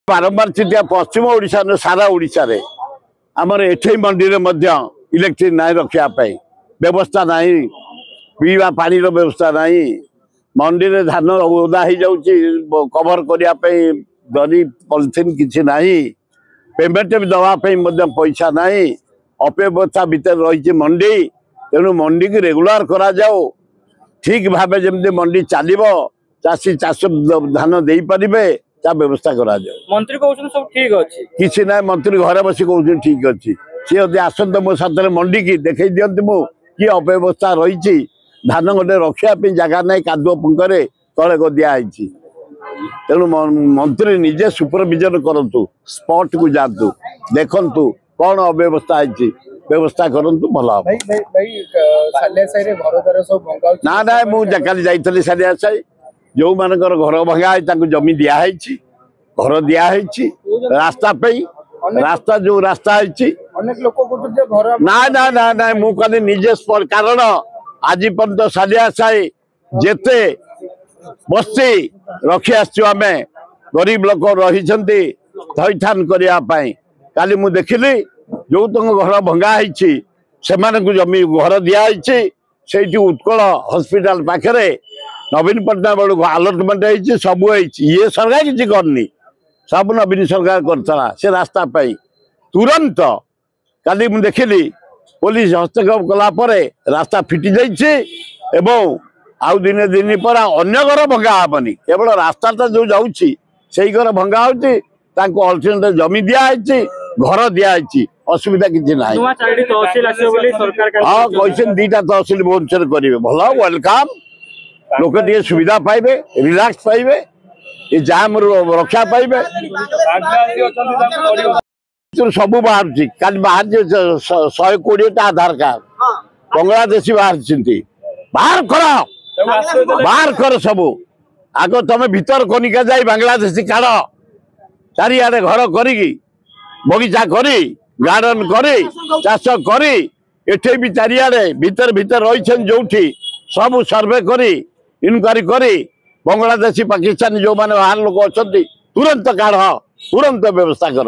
बारंबार चिंता पश्चिम ओडिशा सारा ओडिशा रे आमर एठे मंडी रे मध्य इलेक्ट्रिक नाई रखापी व्यवस्था नहीं पीवा पानी व्यवस्था नहीं मंडी रे धान ओदा हो जाऊँगी कवर करने दरी पॉलिथिन किसी नहीं पेमेंट भी दवाई पैसा नहीं अव्यवस्था भितर रही मंडी तेणु मंडी की रेगुलर करा जाओ ठीक भाव जमी मंडी चलो चाषी चाष धान दे पारे ता व्यवस्था करा जाओ। मंत्री कहउछन सब ठीक अछि किसी ना मंत्री घरे बसी कहउछन ठीक अछि सी यदि आसत मो साथ मंडी की देखई दियंत मु कि अव्यवस्था रही धान गोटे रखा जगह ना कादुआ पुंकरे तले गदिया तेणु मंत्री निजे सुपरविजन करतु स्पॉट को जातु देखंतु कौन अव्यवस्था है व्यवस्था करंतु भला ना ना मुझे काली जाइली सालिया साई जो मानकर घर भंगा है जमी दिखाई घर दिखाई रास्ता रास्ता जो रास्ता है ना ना ना ना मुझे निजे कारण आज पर्यंत सालिया साई जेते बस्ती रखी आम गरीब लोक रही थईथान करने काली मु देखिली जो तुम घर भंगा से जमी घर दिखाई से उत्कल हॉस्पिटल पाखे नवीन पट्टनायक बेलू अलटमेंट है सब ये सरकार किसी करनी सब नवीन सरकार करता से रास्ता पाई तुरंत काली मु देखिली पुलिस हस्तक्षेप कलापर रास्ता फिटी जाइए आउ दिने दिन पर अन्य घर भंगा हेनी केवल रास्ता जो जाऊँगी से घर भंगा होल्टरनेट जमी दिखाई घर दिखाई असुविधा किसी ना हाँ कैसे दीटा तहसिल भुवनेश्वर करेंगे भल वेलकम लोक टे सुविधा पाइबे रिलैक्स पाइबे ये जाम रक्षा पाइबे सब बाहर कल बाहर 120 आधार कार्ड बांग्लादेशी बाहर कर सब आग तुम भीतर कनिका जाई बांग्लादेशी काढ़ चारिआडे घर करी बगीचा करी गार्डन करी चाष करी एठे भी चारिआडे भीतर भीतर रही जो सब सर्वे करी इनक्वारी करी बांग्लादेशी पाकिस्तानी जो माने बाहर लोक अच्छा तुरंत काढ़ तुरंत व्यवस्था कर।